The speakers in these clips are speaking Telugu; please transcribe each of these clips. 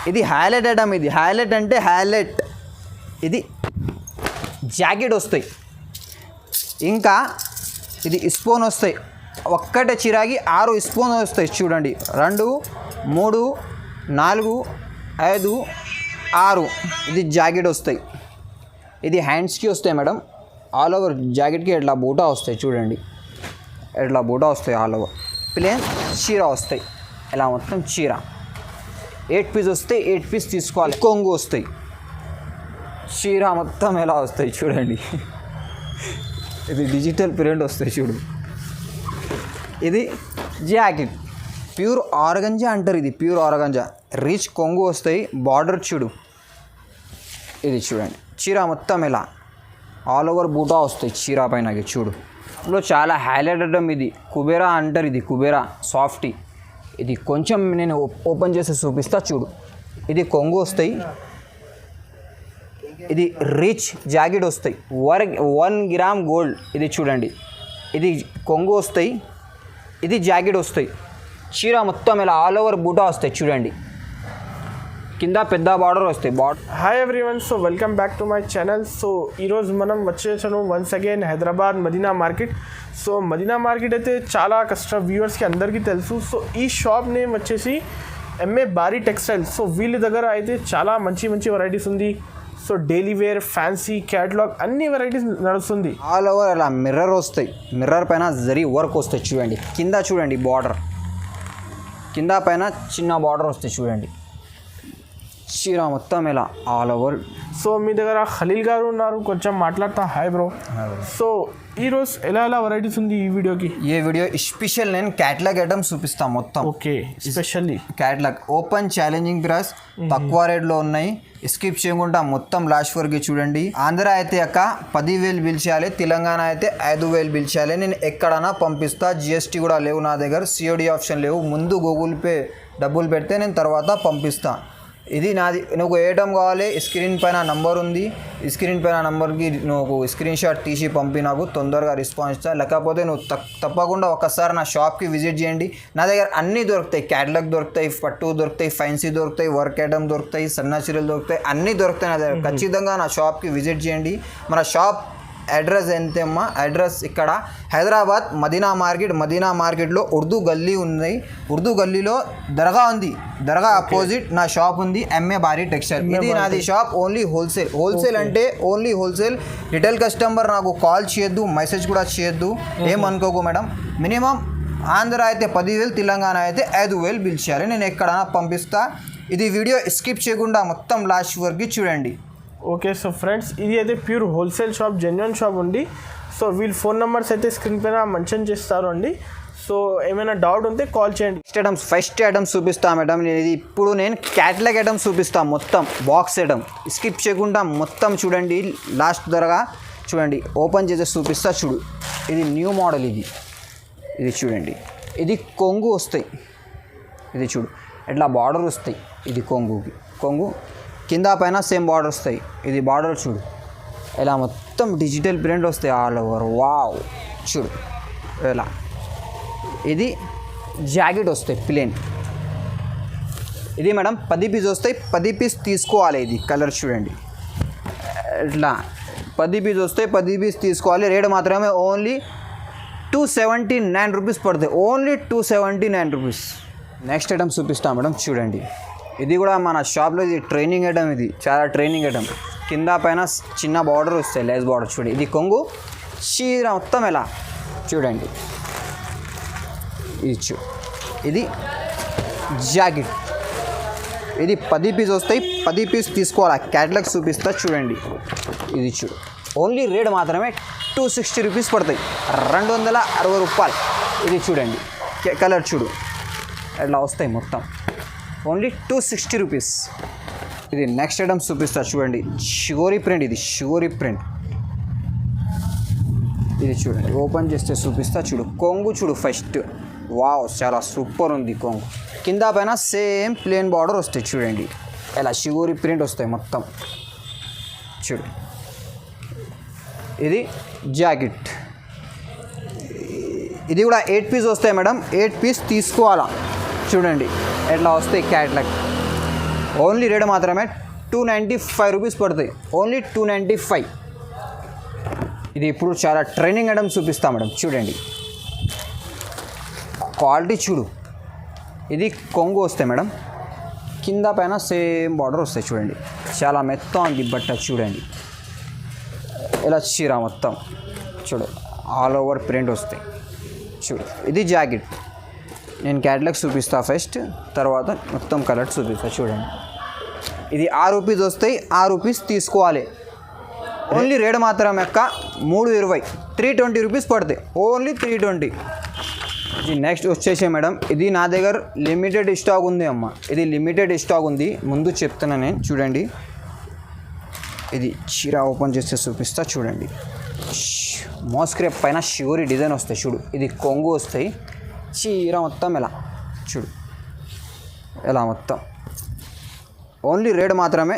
ఇది హైలైట్ ఐటమ్, ఇది హైలైట్ అంటే హైలైట్. ఇది జాకెట్ వస్తాయి, ఇంకా ఇది స్పూన్ వస్తాయి. ఒక్కటే చిరాగి 6 స్పూన్ వస్తాయి చూడండి. 2 3 4 5 6 ఇది జాకెట్ వస్తాయి. ఇది హ్యాండ్స్కి వస్తాయి మేడం. ఆల్ ఓవర్ జాకెట్కి ఇట్లా బూటా వస్తాయి చూడండి, ఇట్లా బూటా వస్తాయి. ఆల్ ఓవర్ ప్లేన్ చీర వస్తాయి, ఇలా మొత్తం చీర 8 పీస్ వస్తాయి. 8 పీస్ తీసుకోవాలి. కొంగు వస్తాయి, చీర మొత్తం ఎలా వస్తాయి చూడండి. ఇది డిజిటల్ ప్రింట్ వస్తాయి చూడు. ఇది జాకెట్ ప్యూర్ ఆర్గంజా అంటారు, ఇది ప్యూర్ ఆర్గంజా. రిచ్ కొంగు వస్తాయి, బార్డర్ చూడు. ఇది చూడండి, చీర మొత్తం ఇలా ఆల్ ఓవర్ బూటా వస్తాయి చీర పైనకి చూడు. ఇందులో చాలా హైలైట్ ఐటమ్ ఇది, కుబేరా అంటారు. ఇది కుబేరా సాఫ్టీ. ఇది కొంచెం నేను ఓపెన్ చేసి చూపిస్తా చూడు. ఇది కొంగు వస్తాయి, ఇది రిచ్ జాకెట్ వస్తాయి. 1 గ్రామ్ గోల్డ్. ఇది చూడండి, ఇది కొంగు వస్తాయి, ఇది జాకెట్ వస్తాయి. చీర మొత్తం ఇలా ఆల్ ఓవర్ బూటా వస్తాయి చూడండి. కింద పెద్ద బార్డర్ వస్తాయి. Hi everyone, so welcome back to my channel. So ఈరోజు మనం వచ్చేసాను once again Hyderabad Madina market. So Madina market అయితే చాలా వ్యూవర్స్కి అందరికీ తెలుసు. సో ఈ షాప్ నేమ్ వచ్చేసి ఎంఏ బారీ టెక్స్టైల్స్. సో వీళ్ళ దగ్గర అయితే చాలా మంచి వెరైటీస్ ఉంది. So daily wear, fancy, catalogue అన్ని వెరైటీస్ నడుస్తుంది. ఆల్ ఓవర్ అలా మిర్రర్ వస్తాయి, మిర్రర్ పైన జరీ వర్క్ వస్తాయి చూడండి. కింద చూడండి బార్డర్, కింద పైన చిన్న బార్డర్ వస్తాయి చూడండి. చీర మొత్తం ఇలా ఆల్ ఓవర్. సో మీ దగ్గర ఖలీల్ గారు ఉన్నారు, కొంచెం మాట్లాడతా. Hi bro. సో ఈరోజు ఎలా వెరైటీస్ ఉంది ఈ వీడియోకి? ఈ వీడియో స్పెషల్ నేను క్యాటలాగ్ ఐటమ్స్ చూపిస్తాను మొత్తం. Okay, specially catalogue open challenging price, తక్కువ రేట్లో ఉన్నాయి. స్కిప్ చేయకుండా మొత్తం లాస్ట్ వరకు చూడండి. ఆంధ్ర అయితే అక్క 10,000 బిల్ చేయాలి, తెలంగాణ అయితే 5,000 బిల్ చేయాలి. నేను ఎక్కడైనా పంపిస్తా. జిఎస్టీ కూడా లేవు నా దగ్గర, సిఓడి ఆప్షన్ లేవు. ముందు గూగుల్ పే డబ్బులు పెడితే నేను తర్వాత పంపిస్తా. ఇది నాది. నువ్వు ఏ ఐటమ్ కావాలి, స్క్రీన్ పైన నంబర్ ఉంది, స్క్రీన్ పైన నంబర్కి నువ్వు స్క్రీన్ షాట్ తీసి పంపి, నాకు తొందరగా రెస్పాన్స్ ఇస్తా. లేకపోతే నువ్వు తప్పకుండా ఒకసారి నా షాప్కి విజిట్ చేయండి. నా దగ్గర అన్నీ దొరుకుతాయి. క్యాటలాగ్ దొరుకుతాయి, పట్టు దొరుకుతాయి, ఫ్యాన్సీ దొరుకుతాయి, వర్క్ ఐటమ్ దొరుకుతాయి, సన్న చీరలు దొరుకుతాయి, అన్నీ దొరుకుతాయి నా దగ్గర. ఖచ్చితంగా నా షాప్కి విజిట్ చేయండి. మన షాప్ అడ్రస్ ఎంతమ్మా? అడ్రస్ ఇక్కడ హైదరాబాద్ మదీనా మార్కెట్. మదీనా మార్కెట్లో ఉర్దూ గల్లీ ఉంది. ఉర్దూ గల్లీలో దర్గా ఉంది. దర్గా అపోజిట్ నా షాప్ ఉంది, ఎంఏ బారీ టెక్స్టైల్. ఇది నాది షాప్. ఓన్లీ హోల్సేల్ అంటే ఓన్లీ హోల్సేల్. రిటైల్ కస్టమర్ నాకు కాల్ చేయొద్దు, మెసేజ్ కూడా చేయొద్దు, ఏమనుకోకు మేడం. మినిమం ఆంధ్ర అయితే 10,000, తెలంగాణ అయితే 5,000 బిల్ చేయాలి. నేను ఎక్కడైనా పంపిస్తా. ఇది వీడియో స్కిప్ చేయకుండా మొత్తం లాస్ట్ వరకు చూడండి. ఓకే. సో ఫ్రెండ్స్, ఇది అయితే pure wholesale shop, genuine shop ఉంది. సో వీళ్ళ ఫోన్ నెంబర్స్ అయితే స్క్రీన్ పైన మెన్షన్ చేస్తారు అండి. సో ఏమైనా డౌట్ ఉంటే కాల్ చేయండి. ఫస్ట్ ఐటమ్స్ చూపిస్తా మేడం. ఇప్పుడు నేను క్యాటలాగ్ ఐటమ్స్ చూపిస్తాను మొత్తం, బాక్స్ ఐటమ్. స్కిప్ చేయకుండా మొత్తం చూడండి లాస్ట్ ధరగా చూడండి. ఓపెన్ చేసి చూపిస్తా చూడు. ఇది న్యూ మోడల్. ఇది చూడండి. ఇది కొంగు వస్తాయి. ఇది చూడు, ఇట్లా బార్డర్ వస్తాయి. ఇది కొంగు కింద పైన సేమ్ బార్డర్ వస్తాయి. ఇది బార్డర్ చూడు, ఇలా మొత్తం డిజిటల్ ప్రింట్ వస్తాయి ఆల్ ఓవర్. వావ్ చూడు ఇలా. ఇది జాకెట్ వస్తాయి ప్లేన్. ఇది మేడం 10 పీస్ వస్తాయి. 10 పీస్ తీసుకోవాలి. ఇది కలర్ చూడండి, ఇట్లా 10 పీస్ వస్తాయి. 10 పీస్ తీసుకోవాలి. రేట్ మాత్రమే ఓన్లీ 279 రూపీస్ పడుతుంది. Only 279 rupees. నెక్స్ట్ ఐటమ్ చూపిస్తాం మేడం చూడండి. ఇది కూడా మన షాప్లో ఇది ట్రైనింగ్ ఐటమ్. ఇది చాలా ట్రైనింగ్ ఐటమ్. కింద పైన చిన్న బార్డర్ వస్తాయి, లేస్ బార్డర్ చూడండి. ఇది కొంగు, చీర మొత్తం ఎలా చూడండి. ఇది జాకెట్. ఇది 10 పీస్ వస్తాయి. 10 పీస్ తీసుకోవాలి. క్యాటలాగ్ చూపిస్తా చూడండి. ఇది చూడు, ఓన్లీ రేట్ మాత్రమే 260 రూపీస్ పడతాయి, 260 రూపాయలు. ఇది చూడండి, కలర్ చూడు ఎట్లా వస్తాయి మొత్తం. Only 260 rupees. ఇది నెక్స్ట్ ఐటమ్ చూపిస్తా చూడండి. షిగోరీ ప్రింట్. ఇది షిగోరీ ప్రింట్. ఇది చూడండి, ఓపెన్ చేస్తే చూపిస్తా చూడు. కొంగు చూడు ఫస్ట్. వావ్, చాలా సూపర్ ఉంది కొంగు. కింద పైన సేమ్ ప్లేన్ బార్డర్ వస్తాయి చూడండి. ఇలా షిగోరీ ప్రింట్ వస్తాయి మొత్తం చూడు. ఇది జాకెట్. ఇది కూడా 8 పీస్ వస్తాయి మేడం. 8 పీస్ తీసుకోవాలా చూడండి. ఎట్లా వస్తాయి క్యాటలాగ్ ఓన్లీ రేట్ మాత్రమే 295 రూపీస్ పడుతాయి. ఓన్లీ 295. ఇది ఇప్పుడు చాలా ట్రైనింగ్ ఐటమ్ చూపిస్తాం మేడం. చూడండి క్వాలిటీ చూడు. ఇది కొంగు వస్తాయి మేడం, కింద పైన సేమ్ బార్డర్ వస్తాయి. చూడండి చాలా మెత్తం ఉంది బట్ట. చూడండి ఇలా చీర మొత్తం చూడు ఆల్ ఓవర్ ప్రింట్ వస్తాయి. చూడు ఇది జాకెట్. నేను క్యాటలాగ్ చూపిస్తా ఫస్ట్, తర్వాత మొత్తం కలర్ చూపిస్తా. చూడండి ఇది 6 రూపీస్ వస్తాయి. 6 రూపీస్ తీసుకోవాలి. ఓన్లీ రేట్ మాత్రం యొక్క 320, 320 రూపీస్ పడతాయి. ఓన్లీ 320. ఇది నెక్స్ట్ వచ్చేసే మేడం, ఇది నా దగ్గర లిమిటెడ్ స్టాక్ ఉంది అమ్మ. ఇది లిమిటెడ్ స్టాక్ ఉంది, ముందు చెప్తున్నా నేను. చూడండి ఇది చీర ఓపెన్ చేస్తే చూపిస్తా. చూడండి మోస్క్రేప్ పైన షివరి డిజైన్ వస్తాయి. చూడు ఇది కొంగు వస్తాయి. చీర మొత్తం ఎలా చూడు ఎలా మొత్తం. ఓన్లీ రేట్ మాత్రమే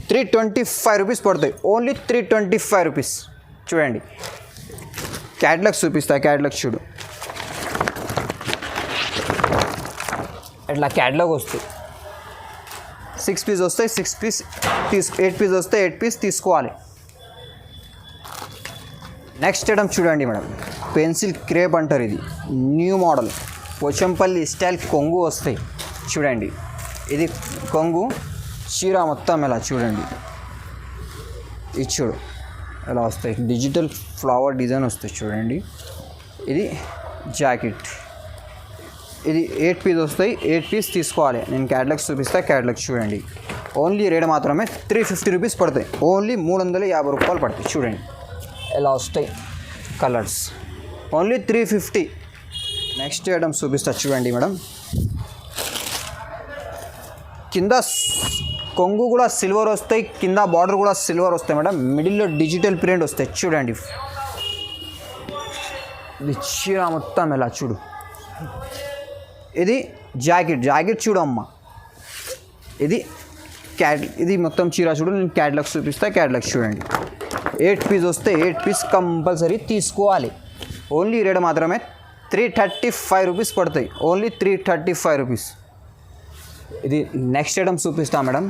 325 రూపీస్ పడతాయి. Only 325 rupees. చూడండి క్యాటలాగ్ చూపిస్తా. క్యాటలాగ్ చూడు ఇట్లా క్యాటలాగ్ వస్తాయి. 6 పీస్ వస్తాయి. 6 పీస్ 8 పీస్ వస్తాయి. 8 పీస్ తీసుకోవాలి. నెక్స్ట్ ఐటమ్ చూడండి మేడం, పెన్సిల్ క్రేప్ అంటారు. ఇది న్యూ మోడల్ పోచంపల్లి స్టైల్ కొంగు వస్తాయి. చూడండి ఇది కొంగు, చీర మొత్తం ఎలా చూడండి. ఇది చూడు ఎలా వస్తాయి. డిజిటల్ ఫ్లవర్ డిజైన్ వస్తాయి. చూడండి ఇది జాకెట్. ఇది 8 పీస్ వస్తాయి. 8 పీస్ తీసుకోవాలి. నేను క్యాటలాగ్ చూపిస్తా. క్యాటలాగ్ చూడండి. ఓన్లీ రేట్ మాత్రమే 350 రూపీస్ పడతాయి. ఓన్లీ 350 రూపాయలు పడతాయి. చూడండి ఎలా వస్తాయి కలర్స్. ఓన్లీ 350. నెక్స్ట్ ఐటమ్ చూపిస్తా. చూడండి మేడం, కింద కొంగు కూడా సిల్వర్ వస్తాయి, కింద బార్డర్ కూడా సిల్వర్ వస్తాయి మేడం. మిడిల్లో డిజిటల్ ప్రింట్ వస్తాయి. చూడండి ఇది చీర మొత్తం ఎలా చూడు. ఇది జాకెట్. జాకెట్ చూడమ్మా. ఇది మొత్తం చీర చూడు. నేను క్యాటలాగ్ చూపిస్తా. క్యాటలాగ్ చూడండి. 8 పీస్ వస్తే 8 పీస్ కంపల్సరీ తీసుకోవాలి. ఓన్లీ రేట్ మాత్రమే 335 రూపీస్ పడతాయి. Only 335 rupees. ఇది నెక్స్ట్ ఐటమ్ చూపిస్తా మేడం.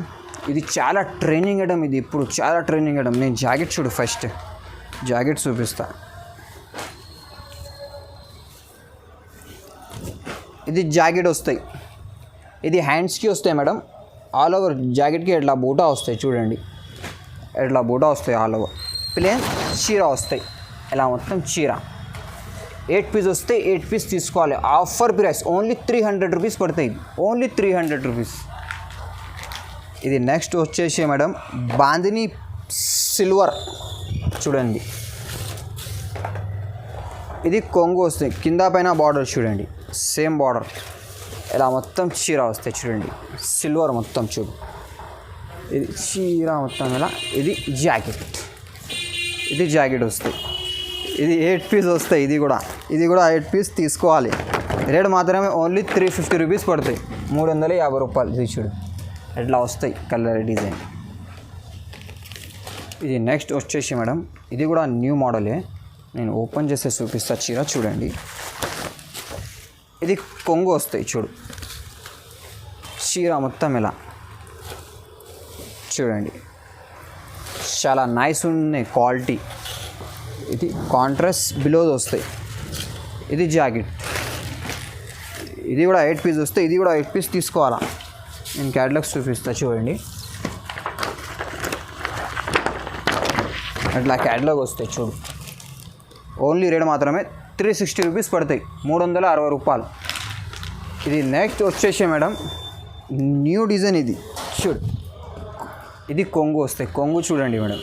ఇది చాలా ట్రైనింగ్ ఐటమ్. ఇది ఇప్పుడు చాలా ట్రైనింగ్ ఐటమ్. నేను జాకెట్ చూడు ఫస్ట్. జాకెట్ చూపిస్తా. ఇది జాకెట్ వస్తాయి. ఇది హ్యాండ్స్కి వస్తాయి మేడం. ఆల్ ఓవర్ జాకెట్కి ఇట్లా బూటా వస్తాయి. చూడండి ఇట్లా బూటా వస్తాయి. ఆల్ ఓవర్ ప్లేన్ చీర వస్తాయి. ఇలా మొత్తం చీర. 8 పీస్ వస్తే 8 పీస్ తీసుకోవాలి. ఆఫర్ ప్రైస్ ఓన్లీ 300 రూపీస్ పడతాయి. Only 300 rupees. ఇది నెక్స్ట్ వచ్చేసి మేడం బాందిని సిల్వర్. చూడండి ఇది కొంగు వస్తాయి. కింద పైన బార్డర్ చూడండి సేమ్ బార్డర్. ఇలా మొత్తం చీర వస్తాయి. చూడండి సిల్వర్ మొత్తం చూడు. ఇది చీర మొత్తం ఇలా. ఇది జాకెట్. ఇది జాకెట్ వస్తాయి. ఇది 8 పీస్ వస్తాయి. ఇది కూడా 8 పీస్ తీసుకోవాలి. రేట్ మాత్రమే ఓన్లీ 350 రూపీస్ పడతాయి. 350 రూపాయలు. ఇది చూడు ఇట్లా వస్తాయి కలర్ డిజైన్. ఇది నెక్స్ట్ వచ్చేసి మేడం, ఇది కూడా న్యూ మోడలే. నేను ఓపెన్ చేసి చూపిస్తా. చీర చూడండి. ఇది కొంగు వస్తాయి. చూడు చీర మొత్తం ఇలా చూడండి చాలా నైస్ ఉన్నాయి క్వాలిటీ. ఇది కాంట్రాస్ట్ బిలోస్ వస్తాయి. ఇది జాకెట్. ఇది కూడా 8 పీస్ వస్తాయి. ఇది కూడా 8 పీస్ తీసుకోవాలా. నేను క్యాటలాగ్స్ చూపిస్తా. చూడండి అట్లా క్యాటలాగ్ వస్తాయి. చూడు ఓన్లీ రేట్ మాత్రమే 360 రూపీస్ పడతాయి. 360 రూపాయలు. ఇది నెక్స్ట్ వచ్చేసి మేడం న్యూ డిజైన్. ఇది చూడు ఇది కొంగు వస్తాయి. కొంగు చూడండి మేడం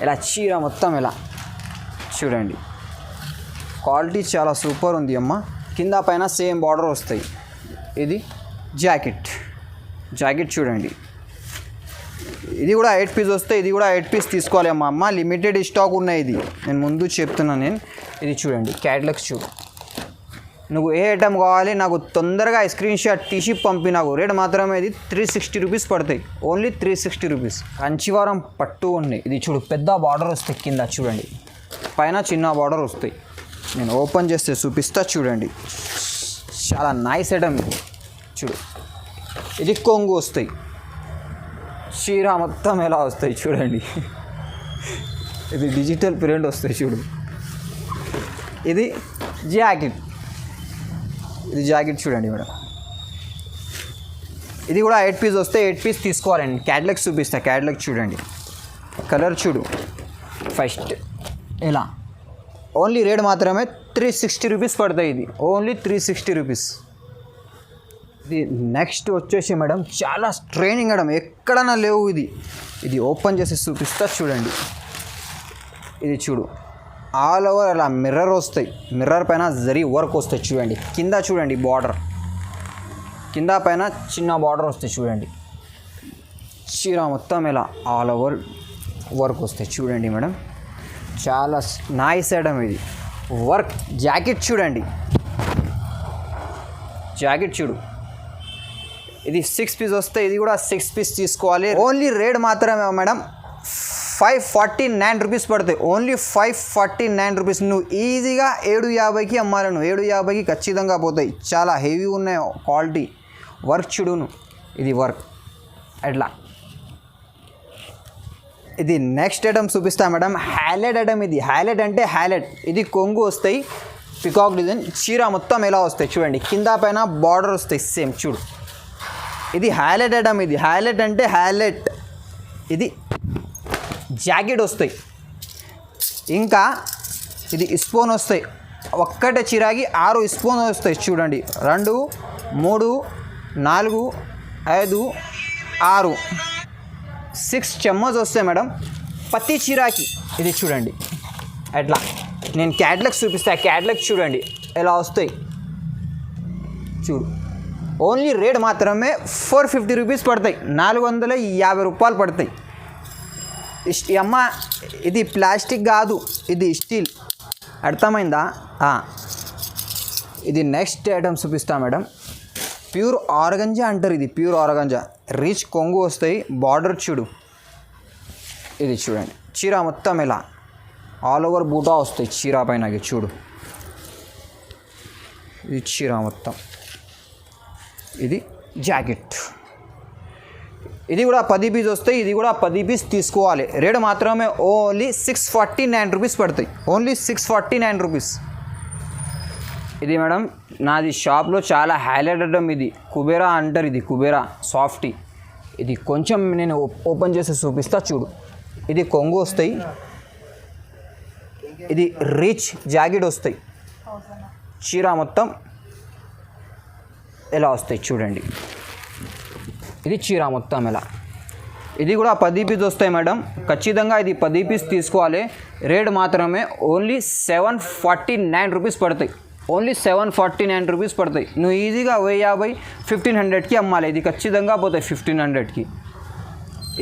ఇలా చీర మొత్తం ఇలా చూడండి. క్వాలిటీ చాలా సూపర్ ఉంది అమ్మ. కింద పైన సేమ్ బార్డర్ వస్తాయి. ఇది జాకెట్. జాకెట్ చూడండి. ఇది కూడా 8 పీస్ వస్తాయి. ఇది కూడా 8 పీస్ తీసుకోవాలి అమ్మ. లిమిటెడ్ స్టాక్ ఉన్నాయి. ఇది నేను ముందు చెప్తున్నాను నేను. ఇది చూడండి క్యాటలాగ్స్ చూడు. నువ్వు ఏ ఐటమ్ కావాలి నాకు తొందరగా స్క్రీన్ షాట్ తీసి పంపి. నాకు రేట్ మాత్రమే ఇది 360 రూపీస్ పడతాయి. Only 360 rupees. కంచివారం పట్టు ఉన్నాయి. ఇది చూడు పెద్ద బార్డర్ వస్తాయి. కింద చూడండి పైన చిన్న బార్డర్ వస్తాయి. నేను ఓపెన్ చేస్తే చూపిస్తా. చూడండి చాలా నైస్ ఐటమ్ ఇది. చూడు ఇది కొంగు వస్తాయి. చీర మొత్తం ఎలా వస్తాయి చూడండి. ఇది డిజిటల్ ప్రింట్ వస్తాయి చూడు. ఇది జాకెట్, ఇది జాకెట్ చూడండి మేడం. ఇది కూడా 8 పీస్ వస్తే 8 పీస్ తీసుకోవాలండి. క్యాటలాగ్ చూపిస్తా, క్యాటలాగ్ చూడండి. కలర్ చూడు ఫస్ట్ ఇలా. ఓన్లీ రేట్ మాత్రమే 360 రూపీస్ పడతాయి. ఇది ఓన్లీ 360 రూపీస్. ఇది నెక్స్ట్ వచ్చేసి మేడం చాలా ట్రైనింగ్ మేడం, ఎక్కడన్నా లేవు. ఇది ఓపెన్ చేసి చూపిస్తా చూడండి. ఇది చూడు ఆల్ ఓవర్ అలా మిర్రర్ వస్తాయి. మిర్రర్ పైన జరీ వర్క్ వస్తాయి చూడండి. కింద చూడండి బార్డర్, కింద పైన చిన్న బార్డర్ వస్తాయి చూడండి. చీర మొత్తం ఇలా ఆల్ ఓవర్ వర్క్ వస్తాయి చూడండి మేడం. చాలా నైస్ ఐటమ్ ఇది. వర్క్ జాకెట్ చూడండి, జాకెట్ చూడు. ఇది 6 పీస్ వస్తాయి. ఇది కూడా 6 పీస్ తీసుకోవాలి. ఓన్లీ రేట్ మాత్రమే మేడం 549 రూపీస్ పడతాయి. Only 549 rupees. నువ్వు ఈజీగా 750కి అమ్మాలి. నువ్వు 750కి ఖచ్చితంగా పోతాయి. చాలా హెవీ ఉన్నాయి క్వాలిటీ. వర్క్ చూడును, ఇది వర్క్ ఎట్లా. ఇది నెక్స్ట్ ఐటమ్ చూపిస్తా మేడం. హైలైట్ ఐటమ్ ఇది. హైలైట్ అంటే హైలైట్. ఇది కొంగు వస్తాయి, పికాక్ డిజైన్. చీర మొత్తం ఎలా వస్తాయి చూడండి. కింద పైన బార్డర్ వస్తాయి సేమ్ చూడు. ఇది హైలైట్ ఐటమ్. ఇది హైలైట్ అంటే హైలైట్. ఇది జాకెట్ వస్తాయి. ఇంకా ఇది స్పూన్ వస్తాయి. ఒక్కటే చీరాకి 6 స్పూన్ వస్తాయి చూడండి. 2 3 4 5 6 6 చెమ్మచ్ వస్తాయి మేడం ప్రతి చీరాకి. ఇది చూడండి ఎట్లా. నేను క్యాటలాగ్ చూపిస్తా, క్యాటలాగ్ చూడండి ఎలా వస్తాయి చూడు. ఓన్లీ రేట్ మాత్రమే 450 రూపీస్ పడతాయి. 450 రూపాయలు పడతాయి. అమ్మ ఇది ప్లాస్టిక్ కాదు, ఇది స్టీల్. అర్థమైందా? ఇది నెక్స్ట్ ఐటమ్ చూపిస్తా మేడం. ప్యూర్ ఆర్గంజా అంటారు. ఇది ప్యూర్ ఆర్గంజా. రిచ్ కొంగు వస్తాయి. బార్డర్ చూడు. ఇది చూడండి. చీర మొత్తం ఇలా ఆల్ ఓవర్ బూటా వస్తాయి చీర పైనకి చూడు. ఇది చీర మొత్తం. ఇది జాకెట్. ఇది కూడా 10 పీస్ వస్తాయి. ఇది కూడా 10 పీస్ తీసుకోవాలి. రేట్ మాత్రమే ఓన్లీ 649 రూపీస్ పడతాయి. Only 649 rupees. ఇది మేడం నాది షాప్లో చాలా హైలైట్ ఐటమ్. ఇది కుబేరా అంటారు. ఇది కుబేరా సాఫ్టీ. ఇది కొంచెం నేను ఓపెన్ చేసి చూపిస్తా చూడు. ఇది కొంగు వస్తాయి. ఇది రిచ్ జాకెట్ వస్తాయి. చీర మొత్తం ఎలా వస్తాయి చూడండి. ఇది చీర మొత్తం ఎలా. ఇది కూడా 10 పీస్ వస్తాయి మేడం. ఖచ్చితంగా ఇది 10 పీస్ తీసుకోవాలి. రేట్ మాత్రమే ఓన్లీ 749 రూపీస్ పడతాయి. ఓన్లీ 749 రూపీస్ పడతాయి. నువ్వు ఈజీగా 1050 1500కి అమ్మాలి. ఇది ఖచ్చితంగా పోతాయి 1500కి.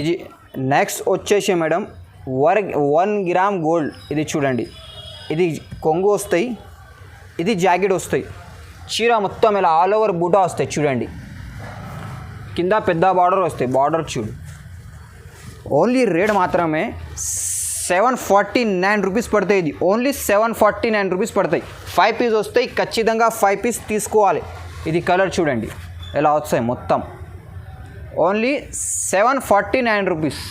ఇది నెక్స్ట్ వచ్చేసి మేడం 1 గ్రామ్ గోల్డ్. ఇది చూడండి. ఇది కొంగు వస్తాయి. ఇది జాకెట్ వస్తాయి. చీర మొత్తం ఇలా ఆల్ ఓవర్ బూటా వస్తాయి చూడండి. కింద పెద్ద బార్డర్ వస్తాయి. బార్డర్ చూడు. ఓన్లీ రేట్ మాత్రమే 749 రూపీస్ పడతాయి. ఇది ఓన్లీ 749 రూపీస్ పడతాయి. 5 పీస్ వస్తాయి. ఖచ్చితంగా 5 పీస్ తీసుకోవాలి. ఇది కలర్ చూడండి ఎలా వస్తాయి మొత్తం. Only 749 rupees.